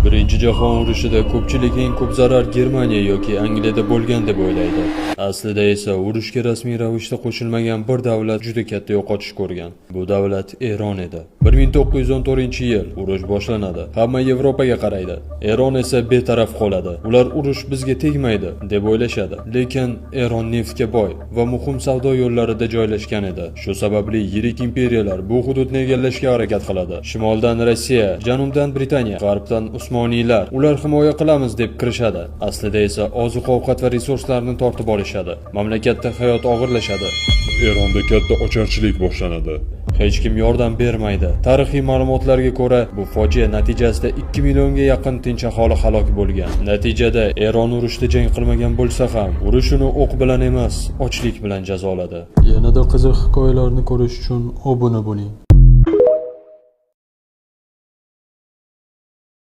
Birinchi jahon urushida ko'pchilik eng ko'p zarar Germaniya yoki Angliyada bo'lgan deb o'ylaydi. Aslida esa urushga rasmiy ravishda qo'shilmagan bir davlat juda katta yo'qotish ko'rgan. Bu davlat Eron edi. 1914-yil urush boshlanadi. Hamma Yevropaga qaraydi. Eron esa betaraf qoladi. Ular urush bizga tegmaydi deb o'ylashadi. Lekin Eron neftga boy va muhim savdo yo'llarida joylashgan edi. Shu sababli yirik imperiyalar bu hududni egallashga harakat qiladi. Shimoldan Rossiya, janubdan Britaniya, g'arbdan Usmoniylar ular himoya qilamiz deb kirishadi. Aslida esa oziq-ovqat va resurslarni tortib olishadi. Mamlakatda hayot og'irlashadi. Eronda katta ocharchilik boshlanadi. Hech kim yordam bermaydi. Tarixiy ma'lumotlarga ko'ra, bu fojia natijasida 2 millionga yaqin tinch aholi halok bo'lgan. Natijada Eron urushda jang qilmagan bo'lsa ham, urush uni o'q bilan emas, ochlik bilan jazoladi. Yanada qiziq hikoyalarni ko'rish uchun obuna bo'ling.